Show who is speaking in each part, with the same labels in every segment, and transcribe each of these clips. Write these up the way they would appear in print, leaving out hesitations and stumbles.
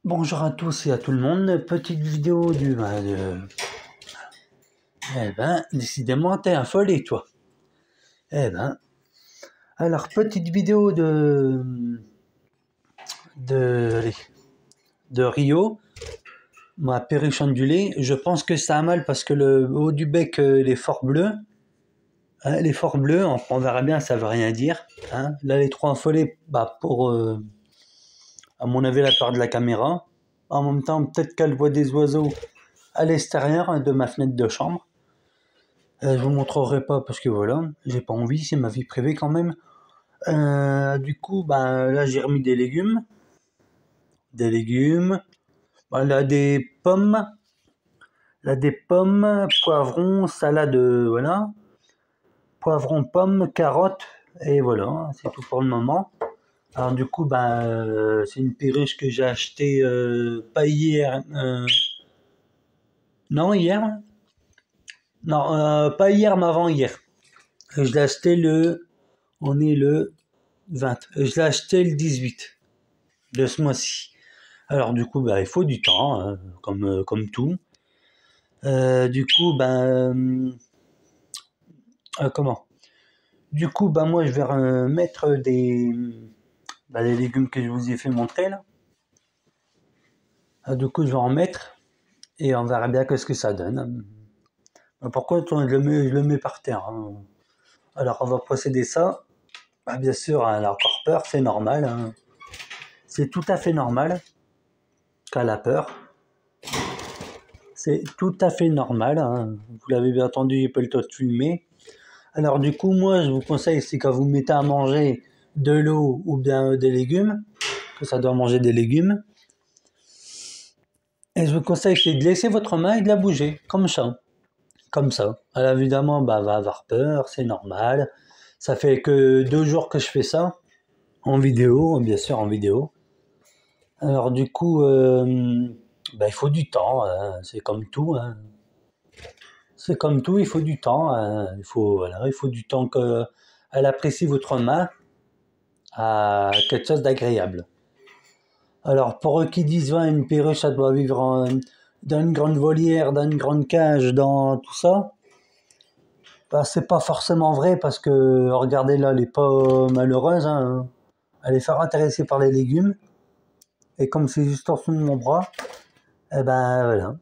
Speaker 1: Bonjour à tous et à tout le monde, petite vidéo décidément t'es affolé toi. Eh ben, alors petite vidéo de, de Rio, ma perruche ondulée, je pense que ça a mal parce que le haut du bec, il est fort bleu. Hein, les forts bleus, on verra bien, ça veut rien dire. Hein. Là, les trois affolés, à mon avis, la part de la caméra. En même temps, peut-être qu'elle voit des oiseaux à l'extérieur de ma fenêtre de chambre. Je vous montrerai pas parce que voilà, j'ai pas envie, c'est ma vie privée quand même. Du coup, là j'ai remis des légumes. Là des pommes, poivrons, salade, voilà. Poivrons, pommes, carottes, et voilà, c'est tout pour le moment. Alors du coup, c'est une perruche que j'ai achetée pas hier, non hier, non pas hier mais avant hier. Je l'ai acheté on est le 20. Je l'ai acheté le 18 de ce mois-ci. Alors du coup, il faut du temps, hein, comme tout. Du coup, comment? Du coup, moi, je vais mettre les légumes que je vous ai fait montrer là. Du coup, je vais en mettre et on verra bien ce que ça donne. Pourquoi je le mets par terre, hein. Alors, on va procéder ça. Bien sûr, elle a encore peur, c'est normal, hein. C'est tout à fait normal qu'elle a peur. C'est tout à fait normal, hein. Vous l'avez bien entendu, j'ai pas le temps de filmer. Alors du coup, moi, je vous conseille, c'est quand vous mettez à manger de l'eau ou bien des légumes, que ça doit manger des légumes, et je vous conseille, c'est de laisser votre main et de la bouger, comme ça. Comme ça. Alors évidemment, elle va avoir peur, c'est normal. Ça fait que 2 jours que je fais ça, en vidéo, bien sûr en vidéo. Alors du coup, il faut du temps, hein, c'est comme tout, hein. C'est comme tout, il faut du temps, hein. Il faut du temps qu'elle apprécie votre main à quelque chose d'agréable. Alors pour eux qui disent une perruche, ça doit vivre dans une grande volière, dans une grande cage, dans tout ça, c'est pas forcément vrai parce que regardez là, elle est pas malheureuse, hein. Elle est fort intéressée par les légumes. Et comme c'est juste en dessous de mon bras, voilà.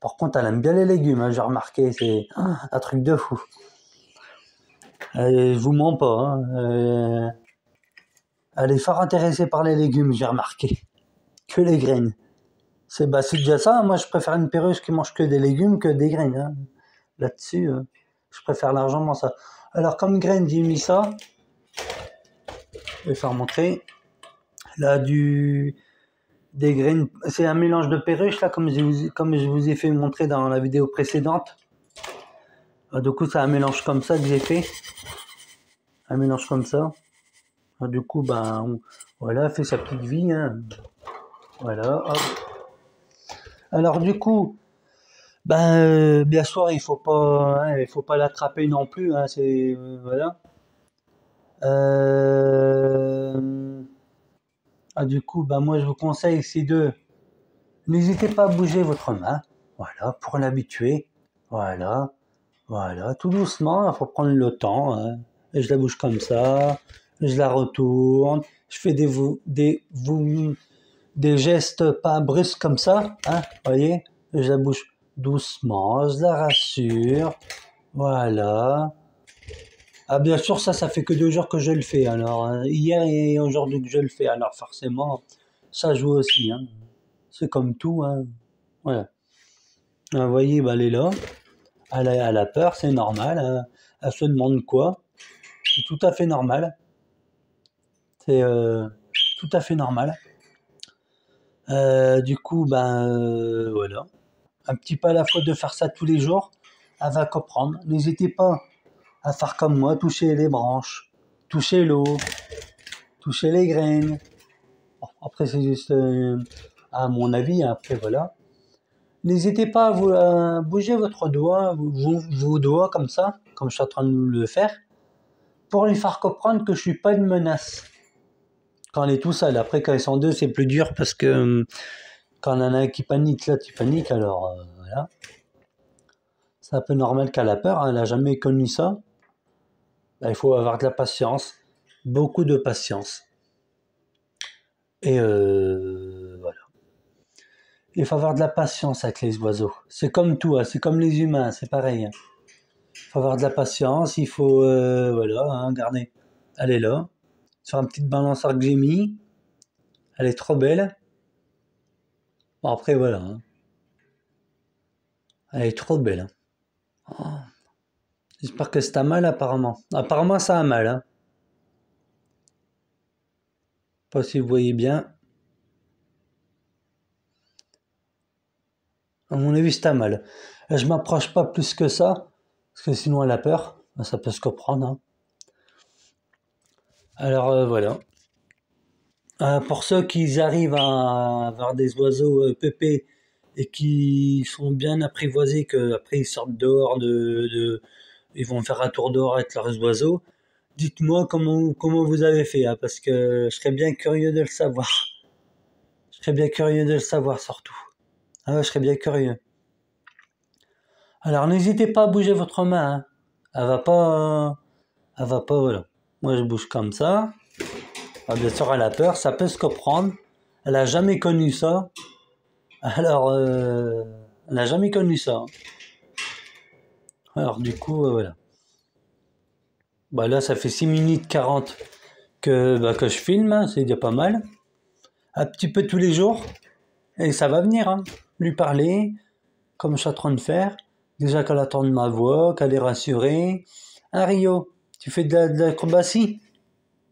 Speaker 1: Par contre, elle aime bien les légumes, hein, j'ai remarqué, c'est un truc de fou. Je vous mens pas, hein. Elle est fort intéressée par les légumes, j'ai remarqué. Que les graines. C'est déjà ça, moi je préfère une perruche qui mange que des légumes que des graines, hein. Là-dessus, je préfère largement ça. Alors comme graines, j'ai mis ça. Je vais faire montrer. Là, des graines, c'est un mélange de perruche, là, comme je vous ai fait montrer dans la vidéo précédente. Du coup, c'est un mélange comme ça que j'ai fait. Un mélange comme ça. Du coup, voilà, fait sa petite vie, hein. Voilà, hop. Alors du coup, bien sûr, il faut pas l'attraper non plus, hein, c'est voilà. Du coup, moi je vous conseille n'hésitez pas à bouger votre main, voilà, pour l'habituer, voilà, tout doucement, il faut prendre le temps, hein. Et je la bouge comme ça, je la retourne, je fais des gestes pas brusques comme ça, hein, voyez, je la bouge doucement, je la rassure, voilà. Bien sûr, ça fait que 2 jours que je le fais, alors, hein, hier et aujourd'hui que je le fais, alors forcément, ça joue aussi, hein. C'est comme tout, hein, voilà. Vous voyez, elle est là, elle a peur, c'est normal, hein. Elle se demande quoi, c'est tout à fait normal, c'est tout à fait normal. Du coup, voilà. Un petit peu à la fois de faire ça tous les jours, elle va comprendre. N'hésitez pas à faire comme moi, toucher les branches, toucher l'eau, toucher les graines. Bon, après, c'est juste à mon avis, hein, après voilà. N'hésitez pas à bouger votre doigt, vos doigts comme ça, comme je suis en train de le faire, pour lui faire comprendre que je suis pas une menace. quand on est tout seul. Après, quand ils sont deux, c'est plus dur parce que quand on en a un qui panique, là, tu paniques, alors voilà. C'est un peu normal qu'elle a peur, hein, elle n'a jamais connu ça. Bah, il faut avoir de la patience, beaucoup de patience. Et voilà. Il faut avoir de la patience avec les oiseaux. C'est comme tout, hein, c'est comme les humains, c'est pareil. Hein. Il faut avoir de la patience, il faut, voilà, hein, regardez, elle est là, sur un petit balanceur que j'ai mis, elle est trop belle. Bon, après, voilà, hein. Elle est trop belle. Hein. Oh, j'espère que c'est à mal, apparemment. Apparemment, ça a mal, hein. Pas si vous voyez bien. À mon avis, c'est à mal. Je m'approche pas plus que ça, parce que sinon elle a peur. Ça peut se comprendre. Hein. Alors voilà. Pour ceux qui arrivent à avoir des oiseaux pépés et qui sont bien apprivoisés, qu'après ils sortent dehors, ils vont faire un tour dehors avec leurs oiseaux, dites-moi comment vous avez fait, hein, parce que je serais bien curieux de le savoir. Je serais bien curieux de le savoir surtout. Ah ouais, je serais bien curieux. Alors n'hésitez pas à bouger votre main. Hein. Elle va pas, voilà. Moi je bouge comme ça. Ah, bien sûr elle a peur, ça peut se comprendre. Elle a jamais connu ça. Alors, elle n'a jamais connu ça. Hein. Alors du coup, voilà. Bah là, ça fait 6 minutes 40 que je filme, hein, c'est déjà pas mal. Un petit peu tous les jours, et ça va venir. Hein. Lui parler, comme je suis en train de faire. Déjà qu'elle attend ma voix, qu'elle est rassurée. Un Rio, tu fais de l'acrobatie?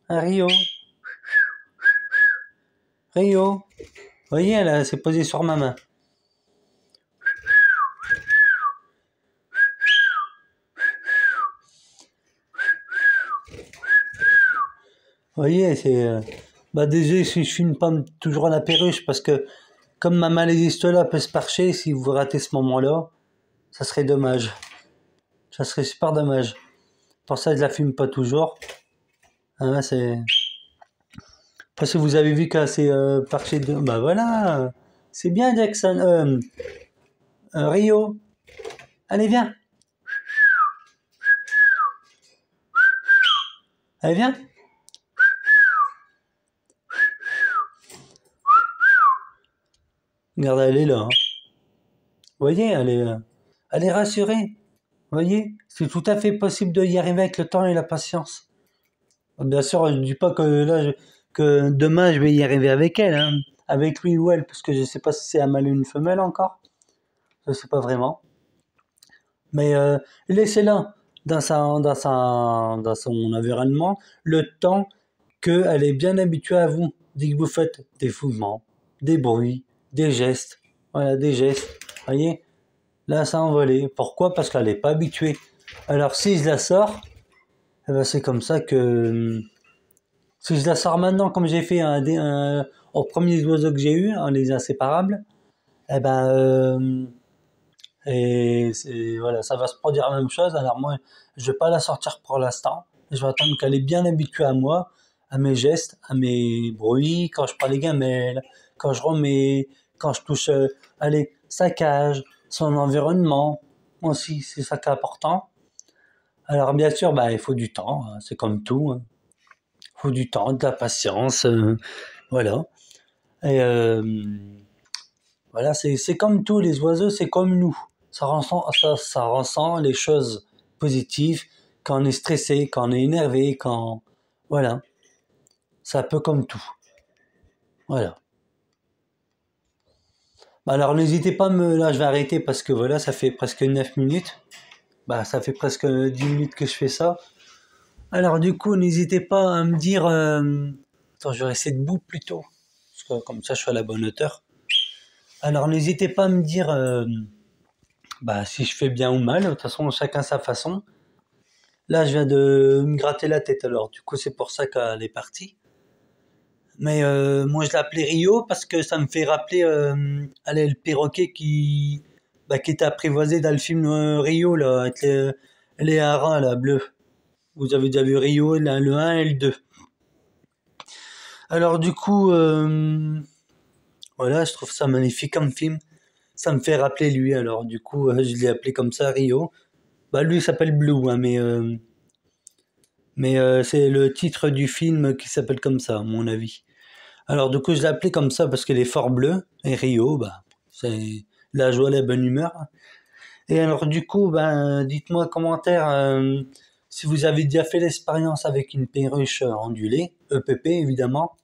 Speaker 1: Un Rio. Rio. Vous voyez, elle s'est posée sur ma main. Vous voyez, c'est... bah désolé si je filme pas toujours à la perruche, parce que comme ma main existe là peut se parcher, si vous ratez ce moment-là, ça serait dommage. Ça serait super dommage. Pour ça, je la filme pas toujours. Hein, c'est... Parce que vous avez vu qu'elle s'est parchée de... Bah voilà, c'est bien Jackson. Rio, allez viens. Allez viens. Regarde, elle est là. Hein. Vous voyez, elle est rassurée. Vous voyez, c'est tout à fait possible de y arriver avec le temps et la patience. Bien sûr, je ne dis pas que là, que demain je vais y arriver avec elle, hein, avec lui ou elle, parce que je ne sais pas si c'est un mâle ou une femelle encore. Je ne sais pas vraiment. Mais laissez-la dans son environnement le temps qu'elle est bien habituée à vous. Dès que vous faites des mouvements, des bruits, des gestes, voilà, des gestes, voyez, là ça a envolé. Pourquoi? Parce qu'elle n'est pas habituée. Alors si je la sors, eh ben, c'est comme ça que si je la sors maintenant, comme j'ai fait aux premiers oiseaux que j'ai eu, en les inséparables, eh ben voilà, ça va se produire la même chose. Alors moi, je vais pas la sortir pour l'instant. Je vais attendre qu'elle est bien habituée à moi, à mes gestes, à mes bruits, quand je prends les gamelles, quand je remets, quand je touche, allez, sa cage, son environnement aussi, c'est ça qui est important. Alors bien sûr, bah il faut du temps, hein, c'est comme tout. Hein. Il faut du temps, de la patience, voilà. Et voilà, c'est comme tout, les oiseaux, c'est comme nous. Ça ressent les choses positives quand on est stressé, quand on est énervé, quand... Voilà, c'est un peu comme tout. Voilà. Bah alors n'hésitez pas à me... Là, je vais arrêter parce que voilà, ça fait presque 9 minutes. Bah, ça fait presque 10 minutes que je fais ça. Alors du coup, n'hésitez pas à me dire... Attends, je vais rester debout plutôt. Parce que comme ça, je suis à la bonne hauteur. Alors n'hésitez pas à me dire... bah, si je fais bien ou mal. De toute façon, chacun sa façon. Là, je viens de me gratter la tête, alors du coup, c'est pour ça qu'elle est partie. Mais moi, je l'appelais Rio parce que ça me fait rappeler allez, le perroquet qui était apprivoisé dans le film Rio, là, avec les haras, là, bleus. Vous avez déjà vu Rio, là, le 1 et le 2. Alors du coup, voilà, je trouve ça magnifique comme film. Ça me fait rappeler lui, alors du coup, je l'ai appelé comme ça, Rio. Bah lui il s'appelle Blue, hein, mais c'est le titre du film qui s'appelle comme ça, à mon avis. Alors du coup, je l'ai appelé comme ça parce qu'il est fort bleu, et Rio, bah, c'est la joie, la bonne humeur. Et alors du coup, ben, dites-moi en commentaire si vous avez déjà fait l'expérience avec une perruche ondulée, EPP évidemment.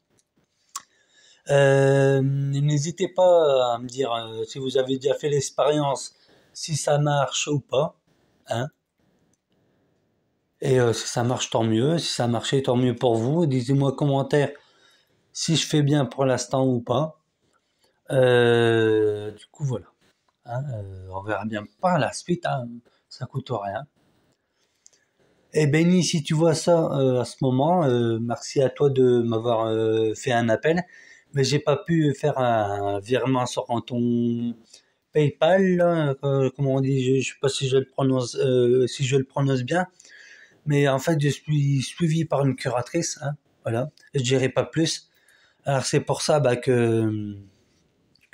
Speaker 1: N'hésitez pas à me dire si vous avez déjà fait l'expérience, si ça marche ou pas, hein. Et si ça marche, tant mieux. Si ça marchait, tant mieux pour vous. Dites-moi en commentaire si je fais bien pour l'instant ou pas. Du coup, voilà. Hein, on verra bien par la suite. Hein, ça coûte rien. Et Benny, si tu vois ça à ce moment, merci à toi de m'avoir fait un appel. Mais j'ai pas pu faire un virement sur ton PayPal, là, comment on dit, je sais pas si si je le prononce bien. Mais en fait, je suis suivi par une curatrice, hein, voilà. Je dirai pas plus. Alors c'est pour ça bah, que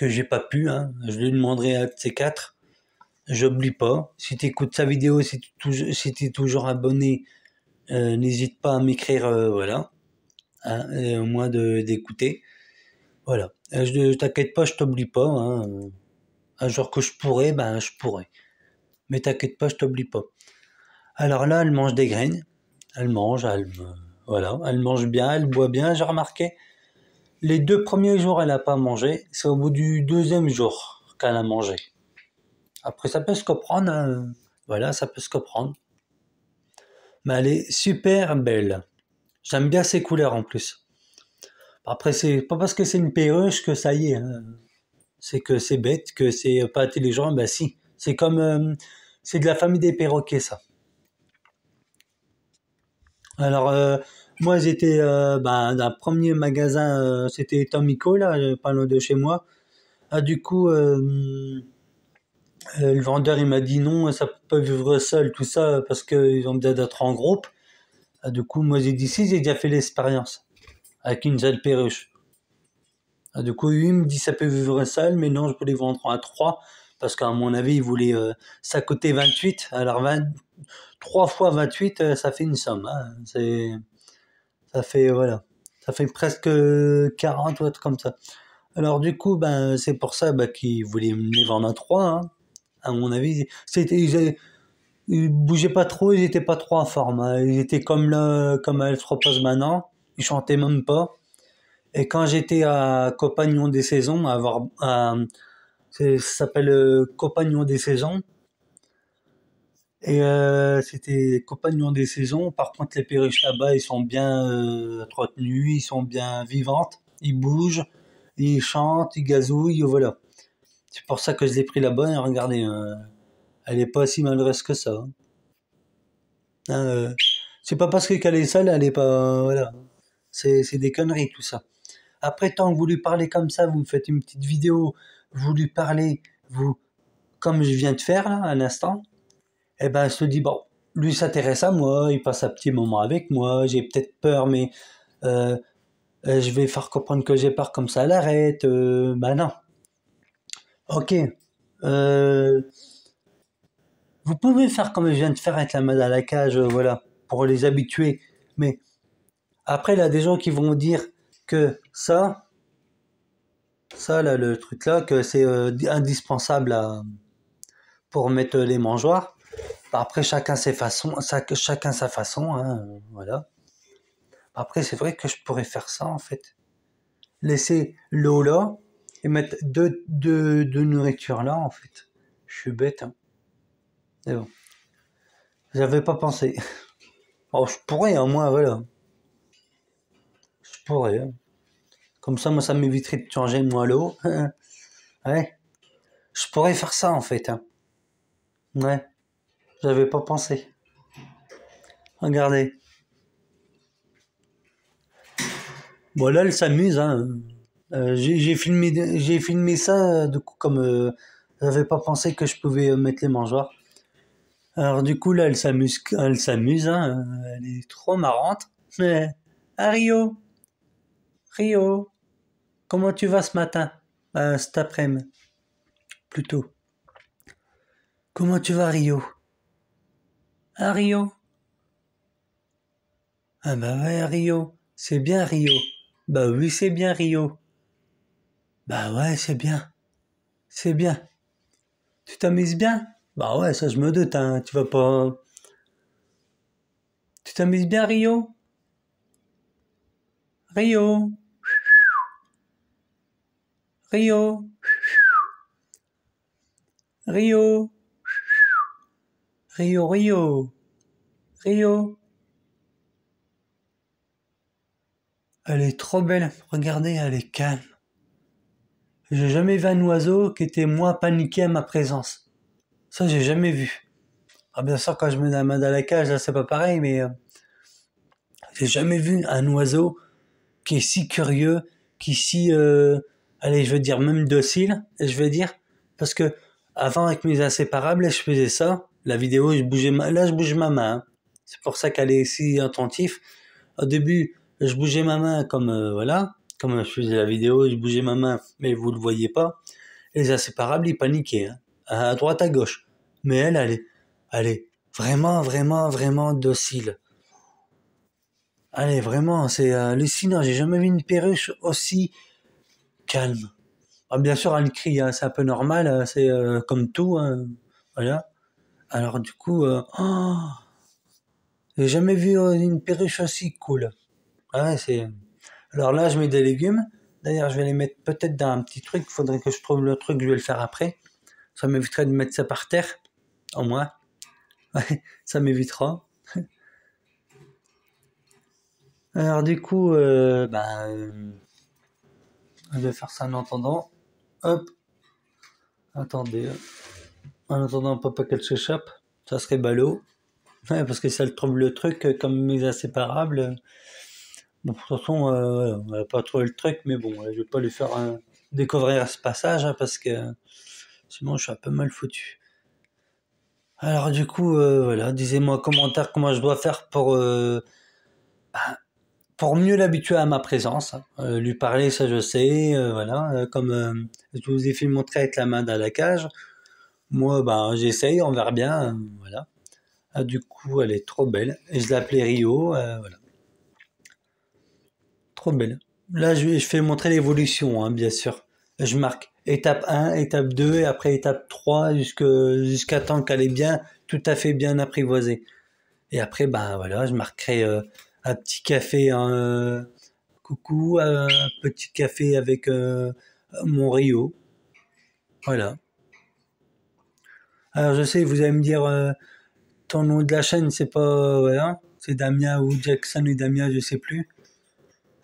Speaker 1: j'ai pas pu. Hein. Je lui demanderai à ces quatre. J'oublie pas. Si tu écoutes sa vidéo, si tu es toujours abonné, n'hésite pas à m'écrire, voilà, hein, et au moins d'écouter. Voilà. Je t'inquiète pas, je t'oublie pas. Hein. Un jour que je pourrai, ben je pourrai. Mais t'inquiète pas, je t'oublie pas. Alors là, elle mange des graines. Elle mange, voilà, elle mange bien, elle boit bien. J'ai remarqué. Les 2 premiers jours, elle n'a pas mangé. C'est au bout du deuxième jour qu'elle a mangé. Après, ça peut se comprendre. Hein. Voilà, ça peut se comprendre. Mais elle est super belle. J'aime bien ses couleurs en plus. Après, c'est pas parce que c'est une perruche que ça y est. Hein. C'est que c'est bête, que c'est pas intelligent. Ben si. C'est comme. C'est de la famille des perroquets, ça. Alors, moi, j'étais d'un premier magasin. C'était Tomico, là, pas loin de chez moi. Ah, du coup. Le vendeur il m'a dit non, ça peut pas vivre seul, tout ça, parce qu'ils ont besoin d'être en groupe. Ah, du coup, moi j'ai dit si, j'ai déjà fait l'expérience avec une seule perruche. Ah, du coup, lui il me dit ça peut vivre seul, mais non, je peux les vendre à 3, parce qu'à mon avis, il voulait, ça coûtait 28. Alors 3 fois 28, ça fait une somme. Hein. Ça fait, voilà, ça fait presque 40 ou autre comme ça. Alors du coup, ben, c'est pour ça ben, qu'il voulait me les vendre à 3. Hein. À mon avis, ils bougeaient pas trop, ils étaient pas trop en forme. Hein. Ils étaient comme là, comme elle se repose maintenant. Ils chantaient même pas. Et quand j'étais à Compagnon des Saisons, ça s'appelle Compagnon des Saisons. Et c'était Compagnon des Saisons. Par contre, les perruches là-bas, ils sont bien entretenus, ils sont bien vivantes. Ils bougent, ils chantent, ils gazouillent, voilà. C'est pour ça que je l'ai pris là-bas. Et regardez, elle est pas si malheureuse que ça. Hein. Hein, c'est pas parce qu'elle est sale, elle est pas. Voilà. C'est des conneries tout ça. Après, tant que vous lui parlez comme ça, vous me faites une petite vidéo, vous lui parlez, vous, comme je viens de faire là, à l'instant, eh ben, elle se dit, bon, lui s'intéresse à moi, il passe un petit moment avec moi, j'ai peut-être peur, mais euh, je vais faire comprendre que j'ai peur, comme ça elle arrête. Ben non. Ok. Euh, vous pouvez faire comme je viens de faire avec la mode à la cage, voilà, pour les habituer. Mais après, il y a des gens qui vont dire que ça là, le truc là, que c'est indispensable pour mettre les mangeoires. Après, chacun ses façons, chacun sa façon, hein, voilà. Après, c'est vrai que je pourrais faire ça en fait. Laisser l'eau là et mettre deux nourritures là en fait. Je suis bête, hein. Mais bon, j'avais pas pensé. Oh, je pourrais, hein, moi, voilà. Je pourrais. Hein. Comme ça, moi, ça m'éviterait de changer moi l'eau. Ouais. Je pourrais faire ça en fait. Hein. Ouais. J'avais pas pensé. Regardez. Bon là, elle s'amuse. Hein. J'ai filmé ça du coup comme j'avais pas pensé que je pouvais mettre les mangeoires. Alors du coup là, elle s'amuse. Hein. Elle est trop marrante. Mais ah, Rio, Rio, comment tu vas ce matin? Cet après-midi, plutôt. Comment tu vas, Rio? Ah, Rio? Ah bah ouais, Rio. C'est bien, Rio. Bah oui, c'est bien, Rio. Bah ouais, c'est bien. C'est bien. Tu t'amuses bien? Bah ouais, ça je me doute, hein. Tu vas pas... Tu t'amuses bien, Rio? Rio? Rio? Rio? Rio, Rio? Rio? Elle est trop belle. Regardez, elle est calme. J'ai jamais vu un oiseau qui était moins paniqué à ma présence. Ça, j'ai jamais vu. Ah, bien sûr, quand je mets la main dans la cage, là, c'est pas pareil, mais j'ai jamais vu un oiseau qui est si curieux, qui est si, allez, je veux dire même docile, je veux dire, parce que avant avec mes inséparables, je faisais ça. La vidéo, là, je bouge ma main. Hein. C'est pour ça qu'elle est si attentive. Au début, je bougeais ma main comme voilà, comme je faisais la vidéo, je bougeais ma main, mais vous le voyez pas. Et les inséparables, ils paniquaient, hein, à droite, à gauche. Mais elle est vraiment, vraiment, vraiment docile. Allez, vraiment, c'est hallucinant. J'ai jamais vu une perruche aussi calme. Ah, bien sûr, elle crie, hein, c'est un peu normal, c'est comme tout, hein, voilà. Alors du coup, j'ai jamais vu une perruche aussi cool. Ah ouais, c'est. Alors là, je mets des légumes. D'ailleurs, je vais les mettre peut-être dans un petit truc. Il faudrait que je trouve le truc. Je vais le faire après. Ça m'éviterait de mettre ça par terre, au moins. Ouais, ça m'évitera. Alors du coup, je vais faire ça en attendant. Hop, attendez. En attendant, papa qu'elle s'échappe. Ça serait ballot. Ouais, parce que si elle trouve le truc comme mes inséparables. Bon, de toute façon, on va pas trouvé le truc, mais bon, je vais pas lui faire découvrir ce passage hein, parce que sinon je suis un peu mal foutu. Alors du coup, voilà, disez-moi en commentaire comment je dois faire pour mieux l'habituer à ma présence. Hein. Lui parler, ça je sais, voilà. Comme je vous ai fait montrer avec la main dans la cage, moi, ben j'essaye, on verra bien, voilà. Ah, du coup, elle est trop belle. Et je l'appelais Rio, voilà. Trop belle. Là, je fais montrer l'évolution, hein, bien sûr. Je marque étape 1, étape 2, et après étape 3, jusqu'à temps qu'elle est bien, tout à fait bien apprivoisée. Et après, ben voilà, je marquerai un petit café, coucou, un petit café avec mon Rio. Voilà. Alors, je sais, vous allez me dire, ton nom de la chaîne, c'est pas, voilà, c'est Damien ou Jackson et Damien, je sais plus.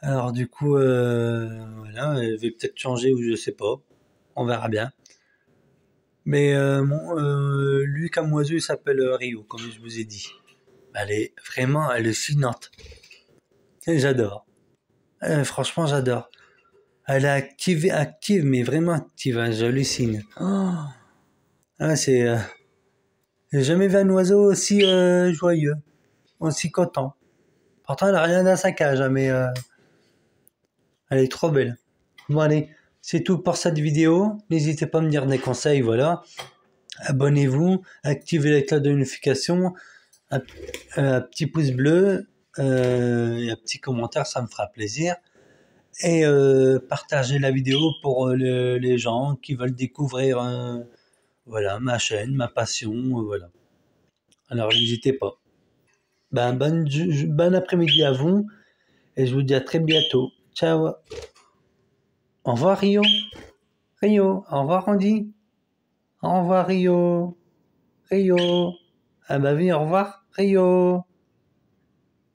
Speaker 1: Alors du coup, voilà, je vais peut-être changer ou je sais pas. On verra bien. Mais lui, comme oiseau, il s'appelle Rio, comme je vous ai dit. Elle est vraiment hallucinante. Et j'adore. Franchement, j'adore. Elle est active, mais vraiment active. Hein, j'hallucine. Oh. Ah, j'ai jamais vu un oiseau aussi joyeux, aussi content. Pourtant, elle a rien dans sa cage, hein, mais elle est trop belle. Bon allez, c'est tout pour cette vidéo. N'hésitez pas à me dire des conseils, voilà. Abonnez-vous, activez la cloche de notification, un petit pouce bleu, et un petit commentaire, ça me fera plaisir. Et partagez la vidéo pour les gens qui veulent découvrir voilà, ma chaîne, ma passion, voilà. Alors n'hésitez pas. Ben, bon après-midi à vous et je vous dis à très bientôt. Ciao. Au revoir Rio. Rio, au revoir Andy. Au revoir Rio. Rio. Ah bah oui, au revoir Rio.